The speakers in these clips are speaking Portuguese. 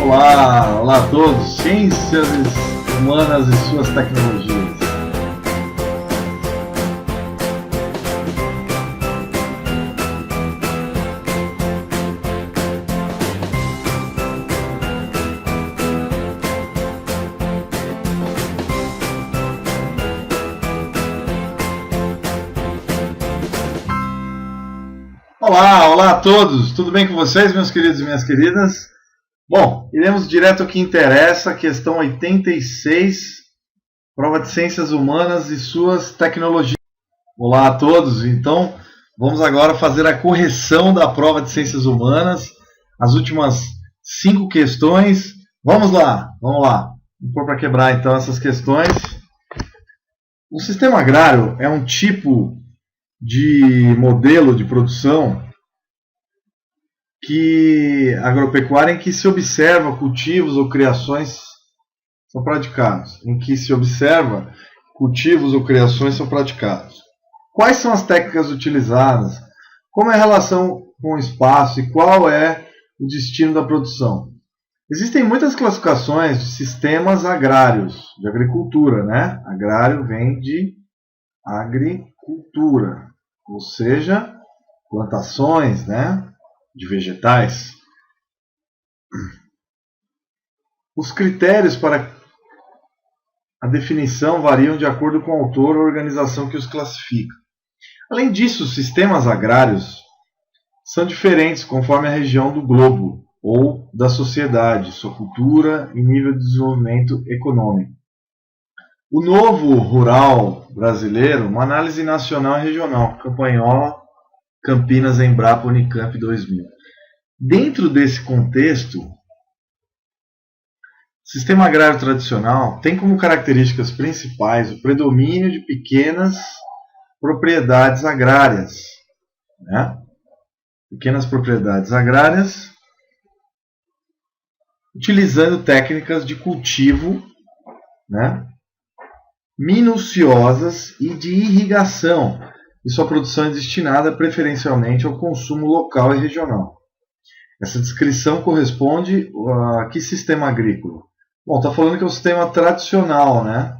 Olá, olá a todos, ciências humanas e suas tecnologias. Olá, olá a todos, tudo bem com vocês, meus queridos e minhas queridas? Bom, iremos direto ao que interessa, questão 86, prova de ciências humanas e suas tecnologias. Olá a todos, então vamos agora fazer a correção da prova de ciências humanas, as últimas 5 questões. Vamos lá. Vamos pôr para quebrar então essas questões. O sistema agrário é um tipo de modelo de produção agropecuária em que se observa cultivos ou criações são praticados. Quais são as técnicas utilizadas? Como é a relação com o espaço e qual é o destino da produção? Existem muitas classificações de sistemas agrários, de agricultura, né? Agrário vem de agricultura, ou seja, plantações, né? De vegetais. Os critérios para a definição variam de acordo com o autor ou organização que os classifica. Além disso, os sistemas agrários são diferentes conforme a região do globo ou da sociedade, sua cultura e nível de desenvolvimento econômico. O Novo Rural Brasileiro, uma análise nacional e regional, Campanhola, Campinas, Embrapa, Unicamp 2000. Dentro desse contexto, o sistema agrário tradicional tem como características principais o predomínio de pequenas propriedades agrárias, né? Pequenas propriedades agrárias, utilizando técnicas de cultivo, né? Minuciosas e de irrigação, e sua produção é destinada preferencialmente ao consumo local e regional. Essa descrição corresponde a que sistema agrícola? Bom, está falando que é um sistema tradicional, né?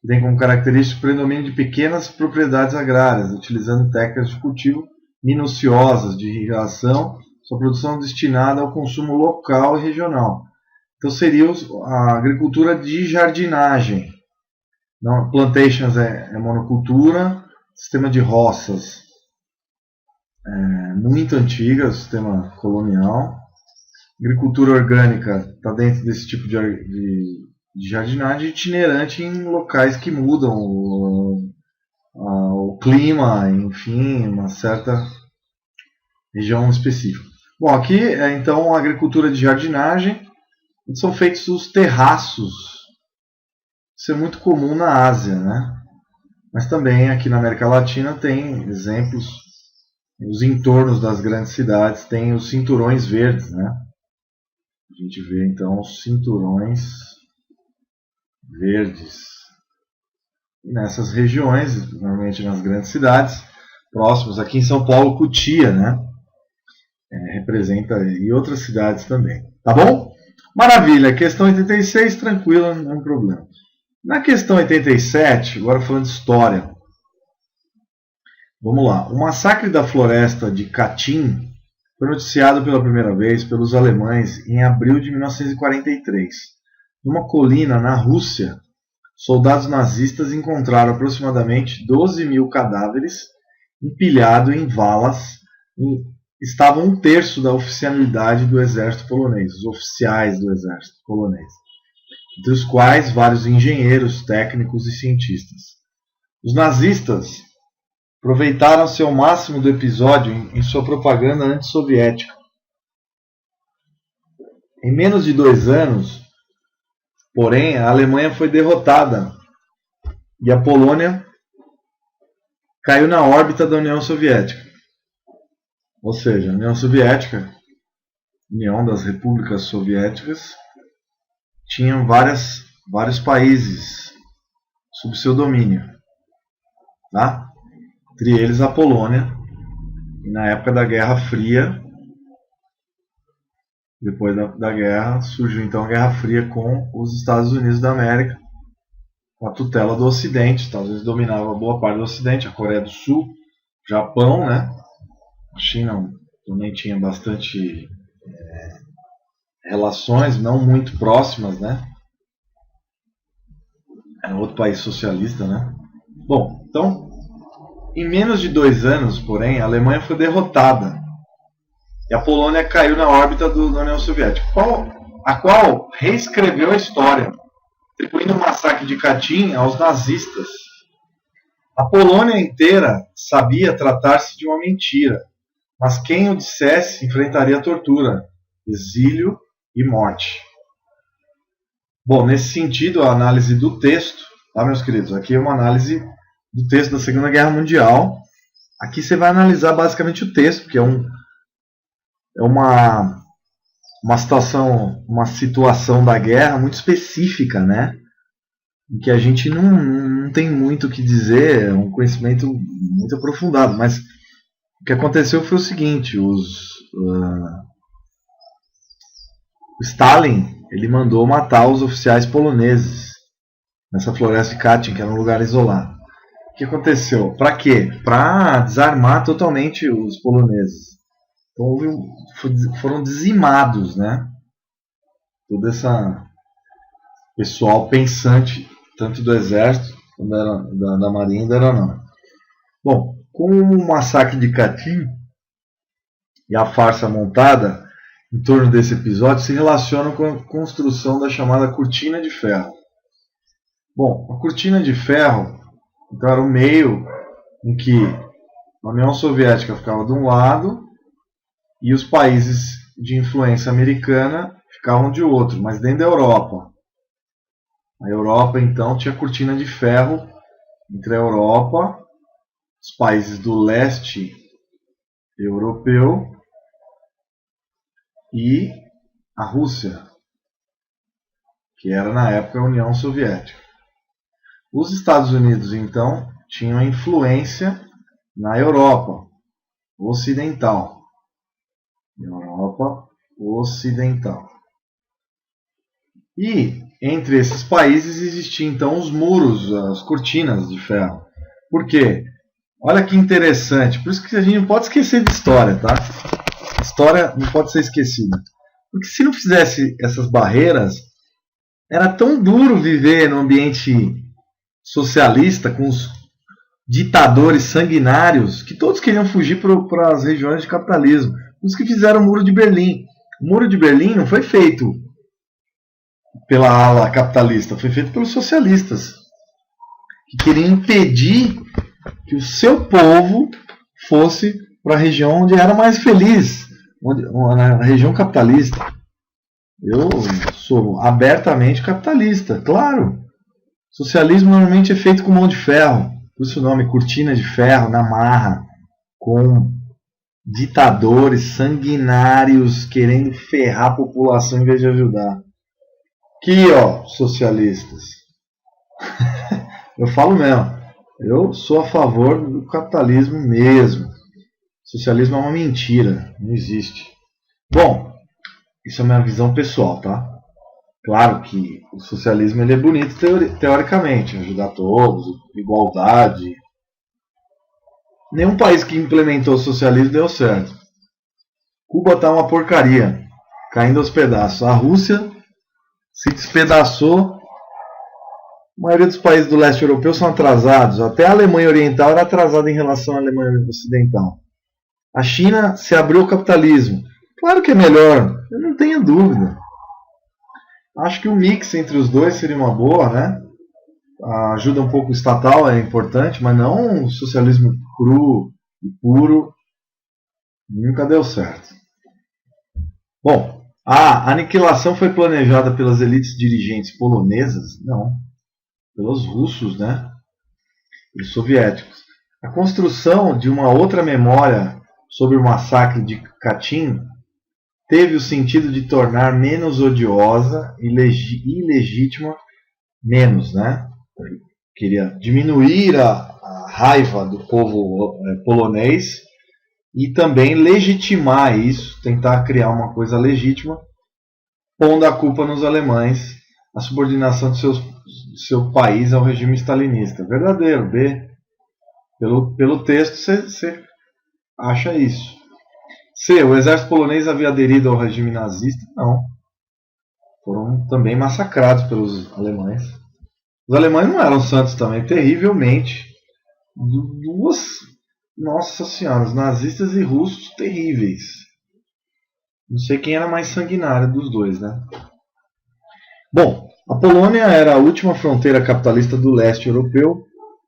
Tem como característica o predomínio de pequenas propriedades agrárias, utilizando técnicas de cultivo minuciosas de irrigação, sua produção é destinada ao consumo local e regional. Então seria a agricultura de jardinagem. Não, plantations é monocultura. Sistema de roças muito antiga, sistema colonial. Agricultura orgânica está dentro desse tipo de jardinagem itinerante em locais que mudam o clima, enfim, uma certa região específica. Bom, aqui então a agricultura de jardinagem, são feitos os terraços. Isso é muito comum na Ásia, né? Mas também aqui na América Latina tem exemplos, os entornos das grandes cidades tem os cinturões verdes, né? A gente vê então os cinturões verdes. E nessas regiões, normalmente nas grandes cidades, próximos, aqui em São Paulo, Cotia, né? Representa e outras cidades também. Tá bom? Maravilha, questão 86, tranquila, não é um problema. Na questão 87, agora falando de história, vamos lá. O massacre da floresta de Katyn foi noticiado pela primeira vez pelos alemães em abril de 1943. Numa colina na Rússia, soldados nazistas encontraram aproximadamente 12 mil cadáveres empilhados em valas e estavam 1/3 da oficialidade do exército polonês, os oficiais do exército polonês, entre os quais vários engenheiros, técnicos e cientistas. Os nazistas aproveitaram-se ao máximo do episódio em sua propaganda antissoviética. Em menos de 2 anos, porém, a Alemanha foi derrotada e a Polônia caiu na órbita da União Soviética. Ou seja, a União Soviética, União das Repúblicas Soviéticas, tinham vários países sob seu domínio, tá? Entre eles a Polônia, e na época da Guerra Fria, Depois da guerra, surgiu então a Guerra Fria com os Estados Unidos da América, com a tutela do Ocidente. Os Estados Unidos dominavam boa parte do Ocidente, a Coreia do Sul, Japão, né? A China também tinha bastante relações, não muito próximas, né? Era outro país socialista, né? Bom, então, em menos de 2 anos, porém, a Alemanha foi derrotada e a Polônia caiu na órbita da União Soviética, a qual reescreveu a história, atribuindo o massacre de Katyn aos nazistas. A Polônia inteira sabia tratar-se de uma mentira, mas quem o dissesse enfrentaria tortura, exílio e morte. Bom, nesse sentido, a análise do texto, tá, meus queridos? Aqui é uma análise do texto da Segunda Guerra Mundial. Aqui você vai analisar basicamente o texto, porque é uma situação da guerra muito específica, né? Em que a gente não tem muito o que dizer, é um conhecimento muito aprofundado, mas o que aconteceu foi o seguinte: o Stalin, ele mandou matar os oficiais poloneses nessa floresta de Katyn, que era um lugar isolado. O que aconteceu? Para quê? Para desarmar totalmente os poloneses. Então foram dizimados, né? Todo esse pessoal pensante, tanto do exército quanto da marinha e da aeronáutica. Bom, com o massacre de Katyn e a farsa montada em torno desse episódio se relacionam com a construção da chamada Cortina de Ferro. Bom, a Cortina de Ferro então, era o meio em que a União Soviética ficava de um lado e os países de influência americana ficavam de outro, mas dentro da Europa. A Europa, então, tinha cortina de ferro entre a Europa, os países do leste europeu e a Rússia, que era na época a União Soviética. Os Estados Unidos, então, tinham influência na Europa Ocidental. Europa Ocidental. E entre esses países existiam então os muros, as cortinas de ferro. Por quê? Olha que interessante. Por isso que a gente não pode esquecer de história, tá? História não pode ser esquecida. Porque se não fizesse essas barreiras, era tão duro viver num ambiente socialista com os ditadores sanguinários que todos queriam fugir para as regiões de capitalismo. Os que fizeram o Muro de Berlim. O Muro de Berlim não foi feito pela ala capitalista, foi feito pelos socialistas, que queriam impedir que o seu povo fosse para a região onde era mais feliz, na região capitalista. Eu sou abertamente capitalista, claro. Socialismo normalmente é feito com mão de ferro, por isso o nome cortina de ferro, na marra, com ditadores sanguinários querendo ferrar a população em vez de ajudar. Aqui, ó, socialistas. Eu falo mesmo. Eu sou a favor do capitalismo mesmo. Socialismo é uma mentira. Não existe. Bom, isso é a minha visão pessoal, tá? Claro que o socialismo ele é bonito teoricamente. Ajudar todos, igualdade. Nenhum país que implementou o socialismo deu certo. Cuba tá uma porcaria. Caindo aos pedaços. A Rússia se despedaçou. A maioria dos países do leste europeu são atrasados. Até a Alemanha Oriental era atrasada em relação à Alemanha Ocidental. A China se abriu ao capitalismo. Claro que é melhor, eu não tenho dúvida. Acho que o mix entre os dois seria uma boa, né? A ajuda um pouco estatal é importante, mas não o socialismo cru e puro. Nunca deu certo. Bom, a aniquilação foi planejada pelas elites dirigentes polonesas? Não. Pelos russos, né? Pelos soviéticos. A construção de uma outra memória sobre o massacre de Katyn teve o sentido de tornar menos odiosa e ilegítima, menos, né? Queria diminuir a raiva do povo polonês e também legitimar isso, tentar criar uma coisa legítima pondo a culpa nos alemães, a subordinação do seu país ao regime stalinista. Verdadeiro, B. Pelo texto você acha isso. C. O exército polonês havia aderido ao regime nazista? Não. Foram também massacrados pelos alemães. Os alemães não eram santos também, terrivelmente. Nossa senhora, os nazistas e russos terríveis. Não sei quem era mais sanguinário dos dois, né? Bom, a Polônia era a última fronteira capitalista do leste europeu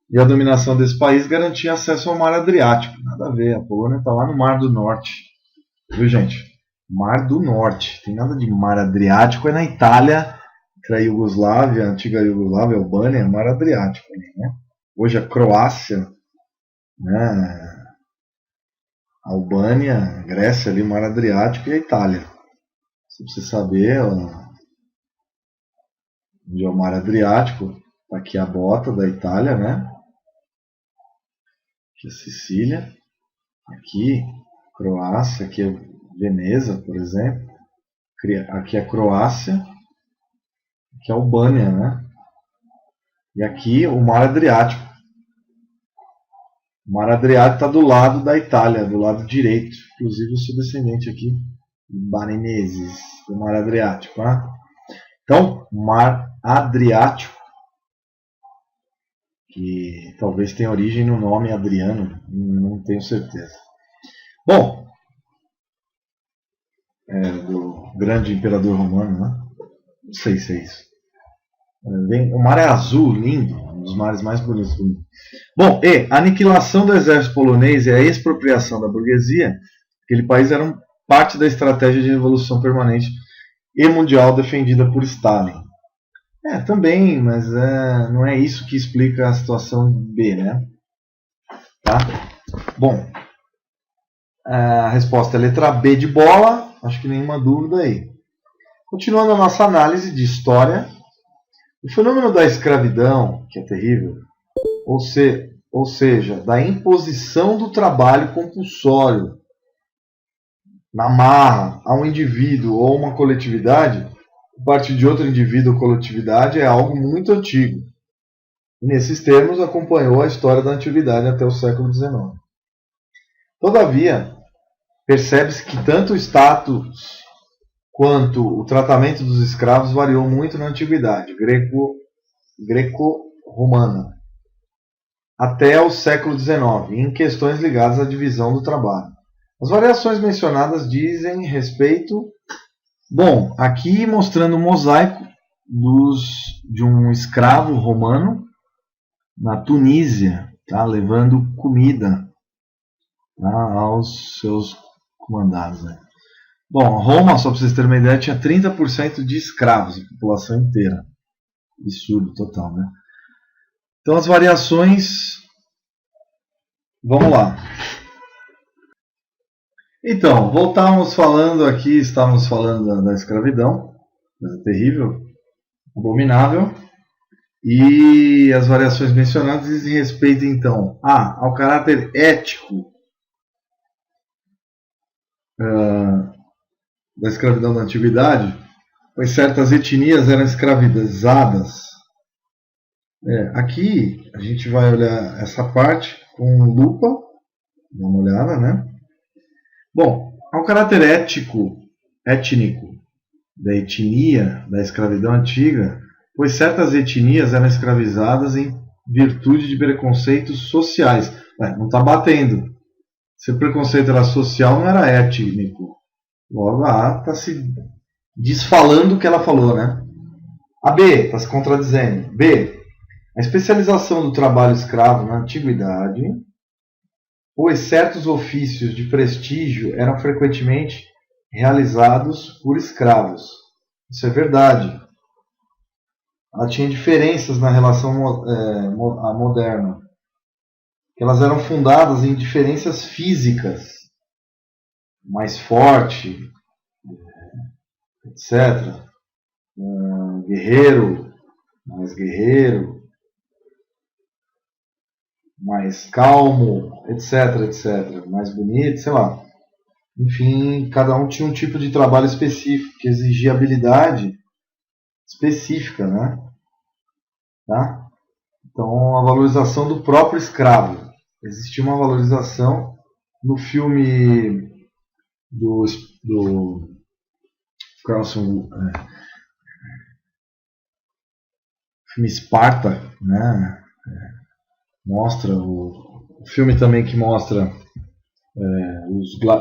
e a dominação desse país garantia acesso ao mar Adriático. Nada a ver, a Polônia está lá no Mar do Norte. Viu, gente? Mar do Norte. Tem nada de Mar Adriático, é na Itália, entre a Iugoslávia, a antiga Iugoslávia, a Albânia, Mar Adriático. Né? Hoje a Croácia, né? A Albânia, a Grécia, ali, Mar Adriático e a Itália. Se você saber onde é o Mar Adriático, tá aqui a bota da Itália, né? Aqui é Sicília, aqui Croácia, aqui é Veneza, por exemplo. Aqui é Croácia, aqui é Albânia, né? E aqui o Mar Adriático. O Mar Adriático está do lado da Itália, do lado direito. Inclusive eu sou descendente aqui de Barineses, do Mar Adriático. Né? Então, Mar Adriático, que talvez tenha origem no nome Adriano, não tenho certeza. Bom, do grande imperador romano, né? Não sei se é isso. O mar é azul, lindo, um dos mares mais bonitos do mundo. Bom, a aniquilação do exército polonês e a expropriação da burguesia, aquele país era parte da estratégia de revolução permanente e mundial defendida por Stalin. Também, mas não é isso que explica a situação B, né? Tá? Bom, a resposta é a letra B de bola, acho que nenhuma dúvida aí. Continuando a nossa análise de história, o fenômeno da escravidão, que é terrível, ou seja, da imposição do trabalho compulsório na marra a um indivíduo ou uma coletividade, a partir de outro indivíduo ou coletividade, é algo muito antigo. E nesses termos acompanhou a história da antiguidade até o século XIX. Todavia, percebe-se que tanto o status quanto o tratamento dos escravos variou muito na antiguidade greco-romana, até o século XIX, em questões ligadas à divisão do trabalho. As variações mencionadas dizem respeito... Bom, aqui mostrando um mosaico de um escravo romano na Tunísia, tá, levando comida, tá, aos seus comandados. Né? Bom, Roma, só para vocês terem uma ideia, tinha 30% de escravos, a população inteira. Absurdo total, né? Então as variações... Vamos lá. Então, estávamos falando da escravidão, coisa terrível, abominável, e as variações mencionadas dizem respeito, então, ao caráter ético da escravidão da antiguidade, pois certas etnias eram escravizadas. Aqui a gente vai olhar essa parte com lupa, dá uma olhada, né? Bom, ao caráter étnico da etnia da escravidão antiga, pois certas etnias eram escravizadas em virtude de preconceitos sociais. Não está batendo. Se o preconceito era social, não era étnico. Logo, a A está se desfalando o que ela falou, né? A B está se contradizendo. B, a especialização do trabalho escravo na antiguidade, pois certos ofícios de prestígio eram frequentemente realizados por escravos. Isso é verdade. Ela tinha diferenças na relação moderna. Elas eram fundadas em diferenças físicas, mais forte, etc. Guerreiro, mais calmo, etc, etc. Mais bonito, sei lá. enfim, cada um tinha um tipo de trabalho específico que exigia habilidade específica, né? Tá? Então, a valorização do próprio escravo. Existia uma valorização no filme do Carlson, filme Esparta, né? Mostra o filme também que mostra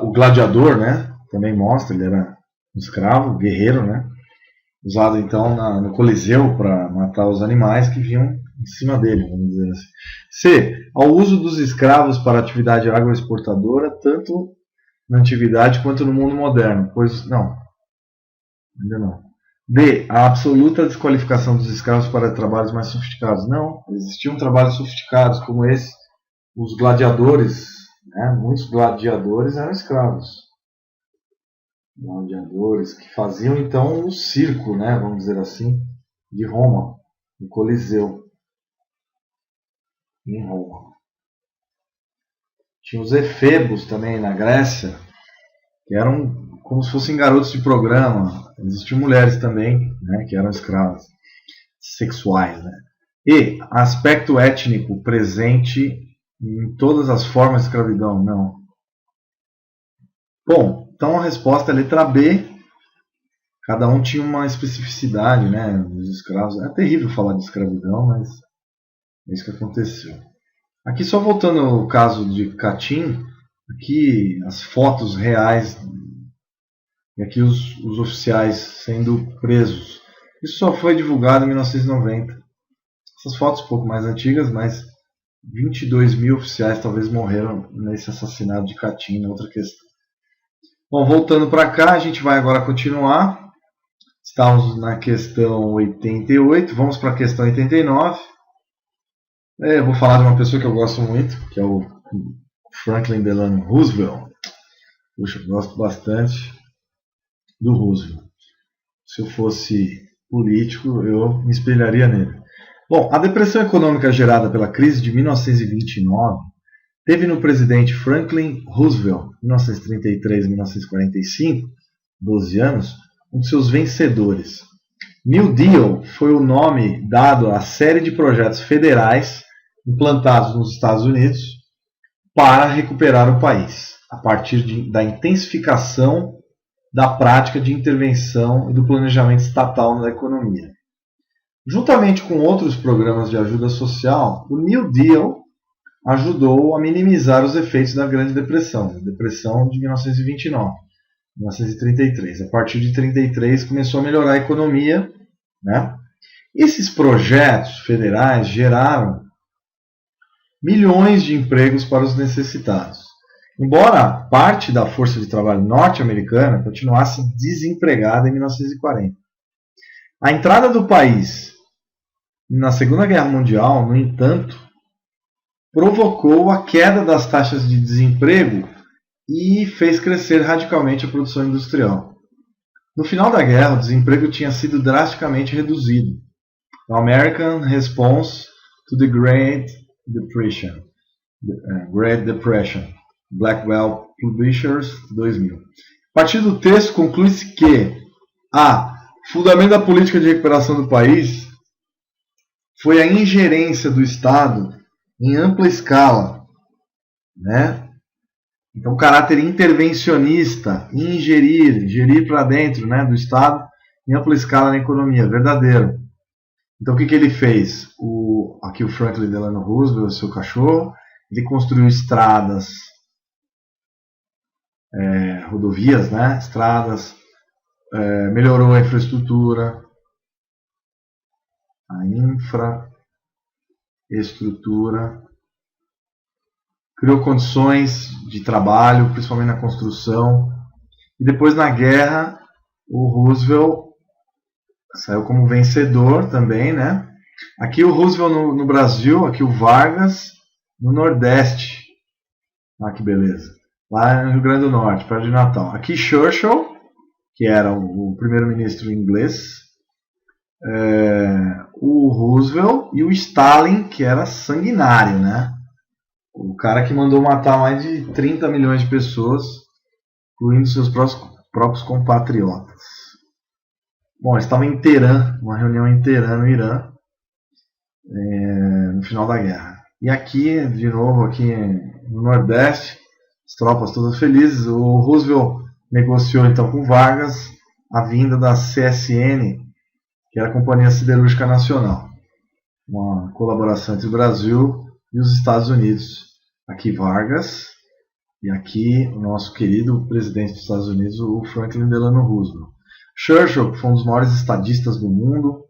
o gladiador, né? Também mostra, ele era um escravo, guerreiro, né? Usado então no Coliseu para matar os animais que vinham em cima dele, vamos dizer assim. C. Ao uso dos escravos para atividade agroexportadora, tanto na antiguidade quanto no mundo moderno. Pois não, ainda não. D. A absoluta desqualificação dos escravos para trabalhos mais sofisticados. Não, existiam trabalhos sofisticados como esse. Os gladiadores, né? Muitos gladiadores eram escravos. Gladiadores que faziam então o circo, né? Vamos dizer assim, de Roma, no Coliseu, em Roma. Tinha os efebos também na Grécia, que eram como se fossem garotos de programa. Existiam mulheres também, né, que eram escravas sexuais, né? E aspecto étnico presente em todas as formas de escravidão? Não. Bom, então a resposta é a letra B. Cada um tinha uma especificidade, né, dos escravos. É terrível falar de escravidão, mas é isso que aconteceu. Aqui só voltando ao caso de Katyn, aqui as fotos reais e aqui os oficiais sendo presos. Isso só foi divulgado em 1990. Essas fotos um pouco mais antigas, mas 22 mil oficiais talvez morreram nesse assassinato de Katyn, outra questão. Bom, voltando para cá, a gente vai agora continuar. Estamos na questão 88, vamos para a questão 89. Eu vou falar de uma pessoa que eu gosto muito, que é o Franklin Delano Roosevelt. Puxa, eu gosto bastante do Roosevelt. Se eu fosse político, eu me espelharia nele. Bom, a depressão econômica gerada pela crise de 1929 teve no presidente Franklin Roosevelt, 1933-1945, 12 anos, um de seus vencedores. New Deal foi o nome dado à série de projetos federais implantados nos Estados Unidos para recuperar o país, a partir da intensificação da prática de intervenção e do planejamento estatal na economia. Juntamente com outros programas de ajuda social, o New Deal ajudou a minimizar os efeitos da Grande Depressão, a Depressão de 1929, 1933. A partir de 1933 começou a melhorar a economia, né? Esses projetos federais geraram milhões de empregos para os necessitados. Embora parte da força de trabalho norte-americana continuasse desempregada em 1940. A entrada do país na Segunda Guerra Mundial, no entanto, provocou a queda das taxas de desemprego e fez crescer radicalmente a produção industrial. No final da guerra, o desemprego tinha sido drasticamente reduzido. American Response to the Great Depression. Blackwell Publishers, 2000. A partir do texto, conclui-se que o fundamento da política de recuperação do país foi a ingerência do Estado em ampla escala, né? Então, o caráter intervencionista, ingerir para dentro, né, do Estado em ampla escala na economia, verdadeiro. Então, o que ele fez? Aqui o Franklin Delano Roosevelt, seu cachorro, ele construiu estradas, rodovias, né, estradas, melhorou a infraestrutura, criou condições de trabalho, principalmente na construção. E depois, na guerra, o Roosevelt saiu como vencedor também, né? Aqui o Roosevelt no Brasil, aqui o Vargas no Nordeste. Que beleza. Lá no Rio Grande do Norte, perto de Natal. Aqui Churchill, que era o primeiro-ministro inglês. O Roosevelt e o Stalin, que era sanguinário, né? O cara que mandou matar mais de 30 milhões de pessoas incluindo seus próprios compatriotas. Bom, eles estavam em Teherã, uma reunião em Teherã, no Irã, no final da guerra. E aqui, de novo, aqui no Nordeste, as tropas todas felizes, o Roosevelt negociou então com Vargas a vinda da CSN, que era a Companhia Siderúrgica Nacional, uma colaboração entre o Brasil e os Estados Unidos. Aqui Vargas e aqui o nosso querido presidente dos Estados Unidos, o Franklin Delano Roosevelt. Churchill, que foi um dos maiores estadistas do mundo,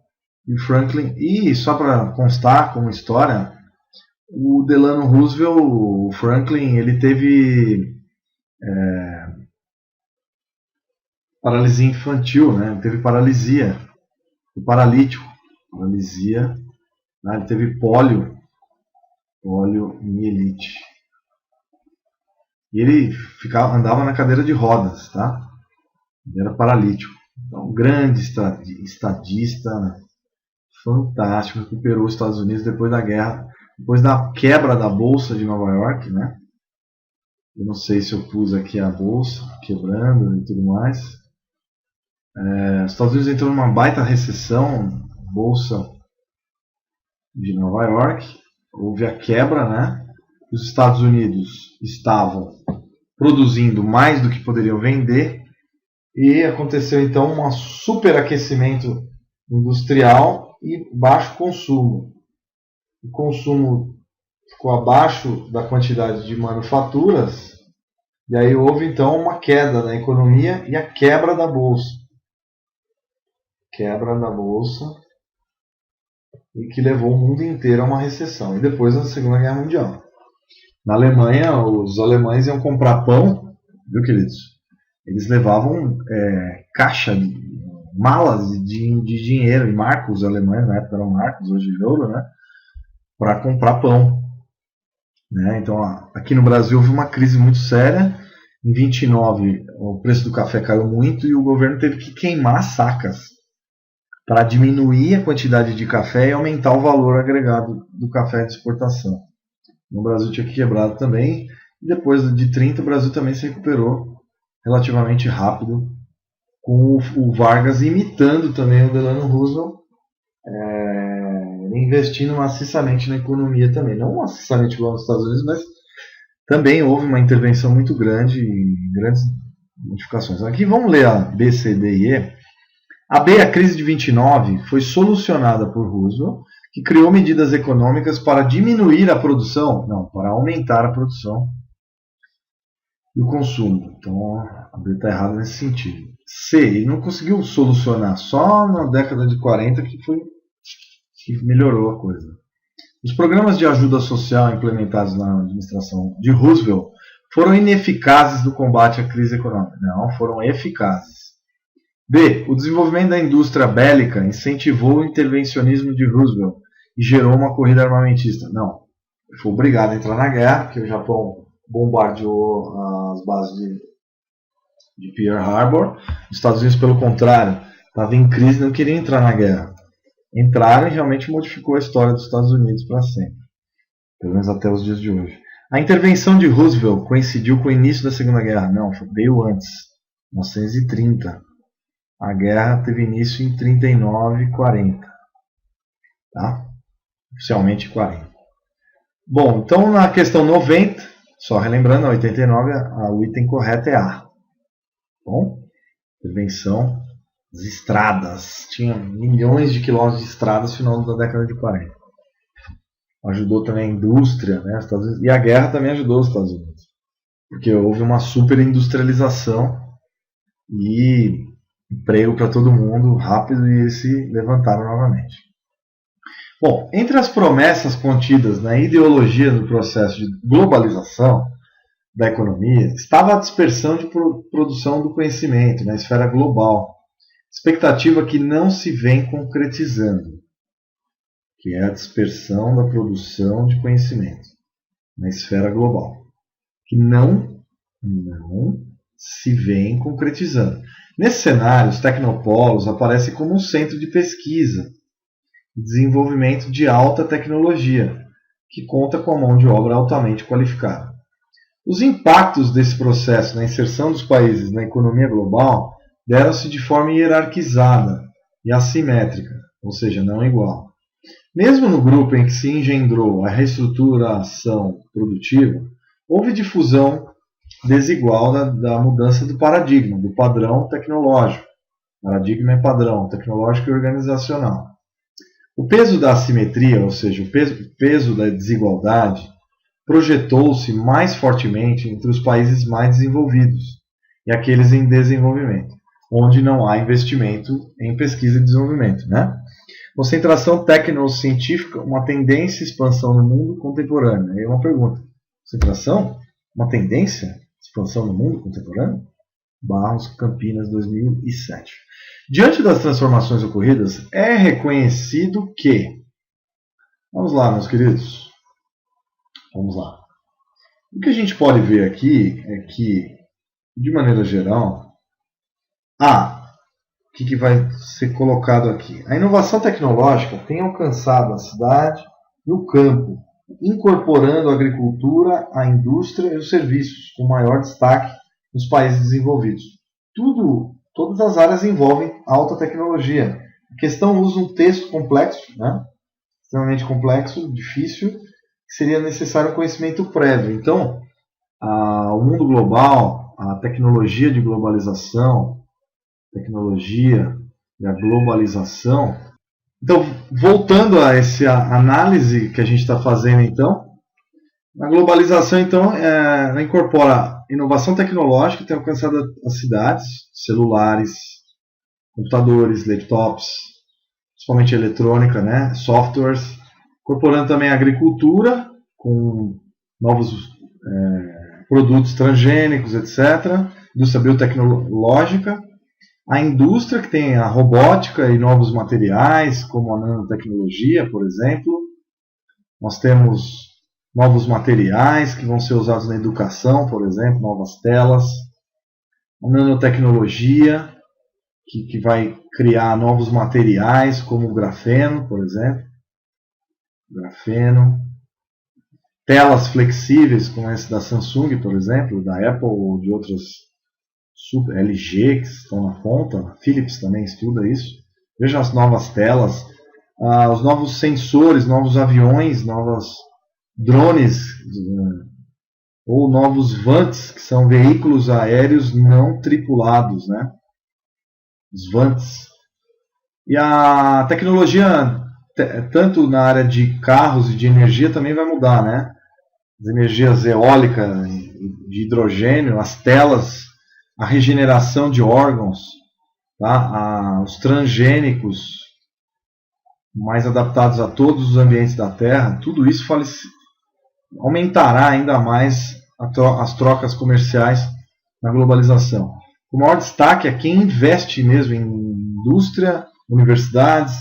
e Franklin, e só para constar como história, o Delano Roosevelt, o Franklin, ele teve paralisia infantil, né? Ele teve paralisia, paralítico, paralisia, né? Ele teve poliomielite. E ele andava na cadeira de rodas, tá? Ele era paralítico. Então, um grande estadista, fantástico, recuperou os Estados Unidos depois da guerra, depois da quebra da Bolsa de Nova York, né? Eu não sei se eu pus aqui a Bolsa quebrando e tudo mais. Os Estados Unidos entrou numa baita recessão, Bolsa de Nova York, houve a quebra, né? Os Estados Unidos estavam produzindo mais do que poderiam vender e aconteceu então um superaquecimento industrial e baixo consumo. O consumo ficou abaixo da quantidade de manufaturas e aí houve então uma queda na economia e a quebra da bolsa. Quebra da bolsa e que levou o mundo inteiro a uma recessão. E depois a Segunda Guerra Mundial. Na Alemanha, os alemães iam comprar pão, viu, queridos? Eles levavam malas de dinheiro, em marcos alemães, na época eram marcos, hoje euro, né? Para comprar pão. Né? Então, aqui no Brasil houve uma crise muito séria. Em 29, o preço do café caiu muito e o governo teve que queimar sacas para diminuir a quantidade de café e aumentar o valor agregado do café de exportação. No Brasil tinha quebrado também, e depois de 30 o Brasil também se recuperou relativamente rápido, com o Vargas imitando também o Delano Roosevelt, investindo maciçamente na economia também. Não maciçamente igual nos Estados Unidos, mas também houve uma intervenção muito grande e grandes modificações. Aqui vamos ler a B, C, D e E. A B, a crise de 29, foi solucionada por Roosevelt, que criou medidas econômicas para diminuir a produção, não, para aumentar a produção e o consumo. Então, a B está errada nesse sentido. C, ele não conseguiu solucionar, só na década de 40 que melhorou a coisa. Os programas de ajuda social implementados na administração de Roosevelt foram ineficazes no combate à crise econômica. Não, foram eficazes. B, o desenvolvimento da indústria bélica incentivou o intervencionismo de Roosevelt e gerou uma corrida armamentista. Não, ele foi obrigado a entrar na guerra, porque o Japão bombardeou as bases de Pearl Harbor. Os Estados Unidos, pelo contrário, estava em crise e não queria entrar na guerra. Entraram e realmente modificou a história dos Estados Unidos para sempre, pelo menos até os dias de hoje. A intervenção de Roosevelt coincidiu com o início da Segunda Guerra. Não, veio antes, 1930. A guerra teve início em 39 e 40. Tá? Oficialmente 40. Bom, então na questão 90, só relembrando, a 89, o item correto é A. Bom, intervenção das estradas. Tinha milhões de quilômetros de estradas no final da década de 40. Ajudou também a indústria, né, Estados Unidos, e a guerra também ajudou os Estados Unidos. Porque houve uma superindustrialização e emprego para todo mundo rápido e eles se levantaram novamente. Bom, entre as promessas contidas na ideologia do processo de globalização da economia estava a dispersão de produção do conhecimento na esfera global, expectativa que não se vem concretizando, que é a dispersão da produção de conhecimento na esfera global, que não se vem concretizando. Nesse cenário, os tecnopolos aparecem como um centro de pesquisa e desenvolvimento de alta tecnologia, que conta com a mão de obra altamente qualificada. Os impactos desse processo na inserção dos países na economia global deram-se de forma hierarquizada e assimétrica, ou seja, não igual. Mesmo no grupo em que se engendrou a reestruturação produtiva, houve difusão desigual da mudança do paradigma, do padrão tecnológico. Paradigma é padrão tecnológico e organizacional. O peso da assimetria, ou seja, o peso da desigualdade, projetou-se mais fortemente entre os países mais desenvolvidos e aqueles em desenvolvimento, onde não há investimento em pesquisa e desenvolvimento. Né? Concentração tecnocientífica, uma tendência e expansão no mundo contemporâneo. Aí é uma pergunta. Concentração? Uma tendência? Expansão no mundo contemporâneo? Barros, Campinas, 2007. Diante das transformações ocorridas, é reconhecido que... Vamos lá, meus queridos. Vamos lá. O que a gente pode ver aqui é que, de maneira geral, o que vai ser colocado aqui? A inovação tecnológica tem alcançado a cidade e o campo, incorporando a agricultura, a indústria e os serviços, com maior destaque nos países desenvolvidos. Todas as áreas envolvem alta tecnologia. A questão usa um texto complexo, né? Extremamente complexo, difícil, que seria necessário conhecimento prévio. Então, o mundo global, a tecnologia de globalização, tecnologia e a globalização. Então, voltando a essa análise que a gente está fazendo, então, a globalização, então, ela incorpora inovação tecnológica que tem alcançado as cidades, celulares, computadores, laptops, principalmente eletrônica, né, softwares, incorporando também a agricultura, com novos produtos transgênicos, etc., indústria biotecnológica, a indústria, que tem a robótica e novos materiais, como a nanotecnologia, por exemplo. Nós temos novos materiais que vão ser usados na educação, por exemplo, novas telas. A nanotecnologia, que vai criar novos materiais, como o grafeno, por exemplo. Grafeno. Telas flexíveis, como essa da Samsung, por exemplo, da Apple ou de outras LG, que estão na ponta. A Philips também estuda isso. Vejam as novas telas, os novos sensores, novos aviões, novos drones, ou novos VANTs, que são veículos aéreos não tripulados, né? Os VANTs. E a tecnologia, tanto na área de carros e de energia, também vai mudar, né? As energias eólica, de hidrogênio, as telas, a regeneração de órgãos, tá? Os transgênicos mais adaptados a todos os ambientes da Terra, tudo isso aumentará ainda mais as trocas comerciais na globalização. O maior destaque é quem investe mesmo em indústria, universidades,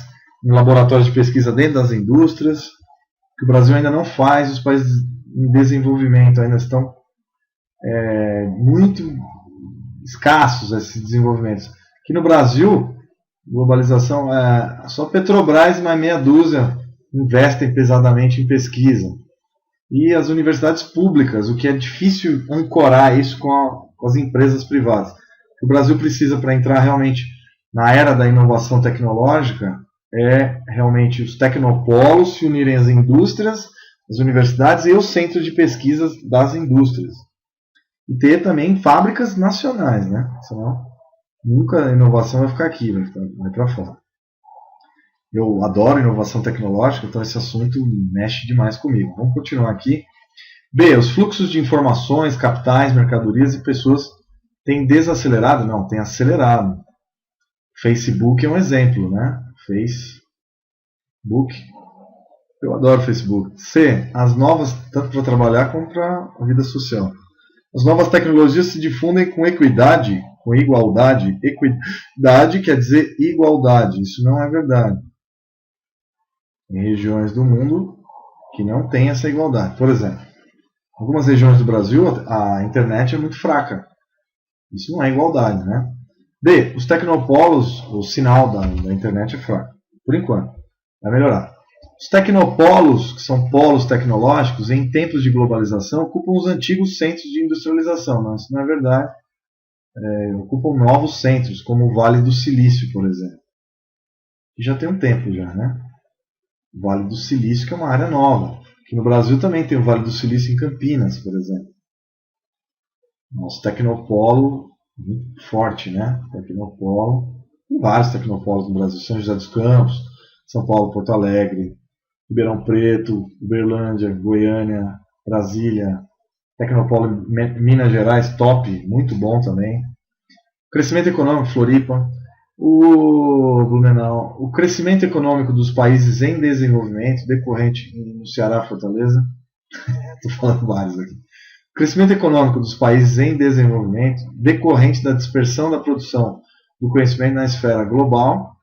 em laboratórios de pesquisa dentro das indústrias, que o Brasil ainda não faz, os países em desenvolvimento ainda estão muito escassos esses desenvolvimentos. Aqui no Brasil, globalização, só Petrobras e mais meia dúzia investem pesadamente em pesquisa. E as universidades públicas, o que é difícil ancorar isso com as empresas privadas. O que o Brasil precisa para entrar realmente na era da inovação tecnológica é realmente os tecnopolos se unirem às indústrias, as universidades e os centros de pesquisa das indústrias. E ter também fábricas nacionais, né? Senão nunca a inovação vai ficar aqui, vai para fora. Eu adoro inovação tecnológica, então esse assunto mexe demais comigo. Vamos continuar aqui. B. Os fluxos de informações, capitais, mercadorias e pessoas têm desacelerado? Não, tem acelerado. Facebook é um exemplo, né? Facebook. Eu adoro Facebook. C. As novas, tanto para trabalhar como para a vida social. As novas tecnologias se difundem com equidade, com igualdade. Equidade quer dizer igualdade. Isso não é verdade. Em regiões do mundo que não tem essa igualdade. Por exemplo, em algumas regiões do Brasil a internet é muito fraca. Isso não é igualdade, né? D. Os tecnopolos, o sinal da internet é fraco. Por enquanto. Vai melhorar. Os tecnopolos, que são polos tecnológicos, em tempos de globalização, ocupam os antigos centros de industrialização. Não, isso não é verdade. Ocupam novos centros, como o Vale do Silício, por exemplo. Que já tem um tempo já, né? O Vale do Silício, que é uma área nova. Aqui no Brasil também tem o Vale do Silício em Campinas, por exemplo. Nosso tecnopolo muito forte, né? Tecnopolo. Tem vários tecnopolos no Brasil. São José dos Campos, São Paulo, Porto Alegre, Ribeirão Preto, Uberlândia, Goiânia, Brasília. Tecnopolo Minas Gerais, top, muito bom também. Crescimento econômico, Floripa. Blumenau. O crescimento econômico dos países em desenvolvimento, decorrente no Ceará, Fortaleza. Estou falando vários aqui. O crescimento econômico dos países em desenvolvimento, decorrente da dispersão da produção do conhecimento na esfera global,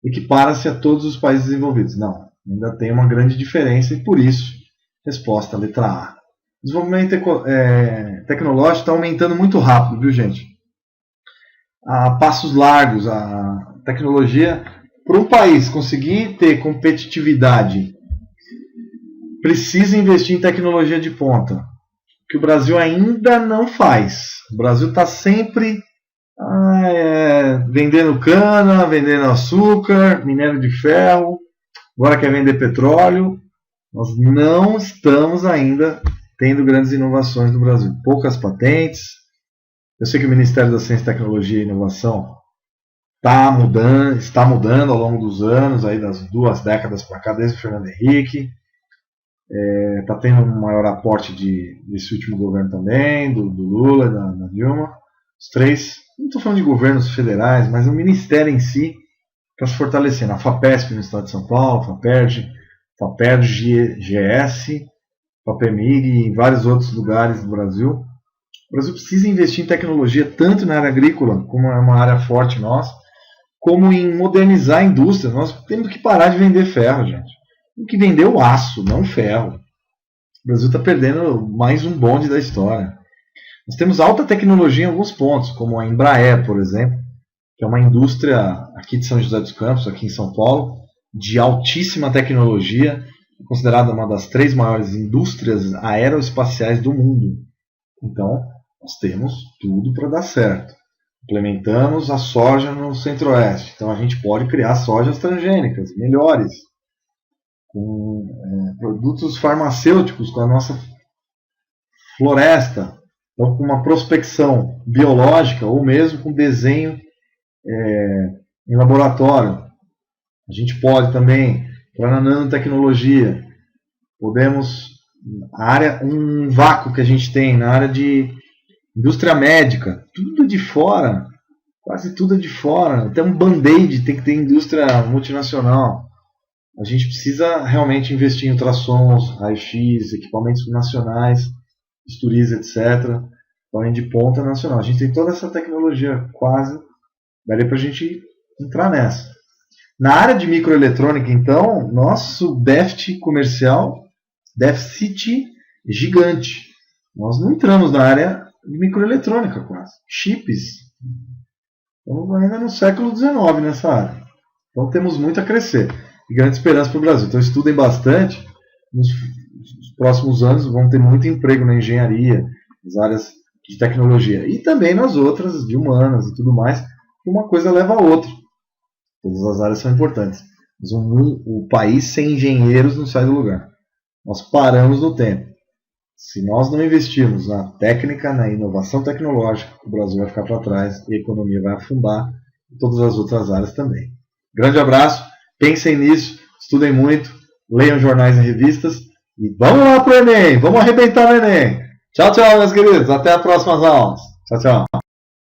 equipara-se a todos os países desenvolvidos. Não, ainda tem uma grande diferença e por isso, resposta, letra A. O desenvolvimento tecnológico está aumentando muito rápido, viu, gente? A passos largos, a tecnologia, para um país conseguir ter competitividade, precisa investir em tecnologia de ponta, que o Brasil ainda não faz. O Brasil está sempre vendendo cana, vendendo açúcar, minério de ferro, agora quer vender petróleo. Nós não estamos ainda tendo grandes inovações no Brasil. Poucas patentes. Eu sei que o Ministério da Ciência, Tecnologia e Inovação está mudando ao longo dos anos, aí das 2 décadas para cá, desde o Fernando Henrique. Está tendo um maior aporte desse último governo também, do Lula, da Dilma. Os 3, não estou falando de governos federais, mas o Ministério em si está se fortalecendo. A FAPESP no estado de São Paulo, FAPERJ, GS, FAPEMIG e em vários outros lugares do Brasil. O Brasil precisa investir em tecnologia, tanto na área agrícola, como é uma área forte nossa, como em modernizar a indústria. Nós temos que parar de vender ferro, gente. Temos que vender o aço, não o ferro. O Brasil está perdendo mais um bonde da história. Nós temos alta tecnologia em alguns pontos, como a Embraer, por exemplo, que é uma indústria aqui de São José dos Campos, aqui em São Paulo, de altíssima tecnologia, considerada uma das 3 maiores indústrias aeroespaciais do mundo. Então, nós temos tudo para dar certo. Implementamos a soja no Centro-Oeste, então a gente pode criar sojas transgênicas, melhores, com produtos farmacêuticos, com a nossa floresta, então com uma prospecção biológica ou mesmo com desenho em laboratório. A gente pode também entrar na nanotecnologia. Podemos, um vácuo que a gente tem na área de indústria médica, tudo de fora, quase tudo de fora. Até um band-aid tem que ter indústria multinacional. A gente precisa realmente investir em ultrassons, raio-x, equipamentos nacionais, bisturis, etc. Além de ponta nacional. A gente tem toda essa tecnologia quase, daria para a gente entrar nessa. Na área de microeletrônica, então, nosso déficit comercial, déficit gigante. Nós não entramos na área de microeletrônica quase. Chips. Estamos ainda no século XIX nessa área. Então temos muito a crescer. E grande esperança para o Brasil. Então estudem bastante. Nos próximos anos vão ter muito emprego na engenharia, nas áreas de tecnologia. E também nas outras, de humanas e tudo mais. Uma coisa leva a outra. Todas as áreas são importantes. Mas o país sem engenheiros não sai do lugar. Nós paramos no tempo. Se nós não investirmos na técnica, na inovação tecnológica, o Brasil vai ficar para trás e a economia vai afundar e todas as outras áreas também. Grande abraço, pensem nisso, estudem muito, leiam jornais e revistas e vamos lá para o Enem, vamos arrebentar no Enem. Tchau, tchau, meus queridos, até as próximas aulas. Tchau, tchau.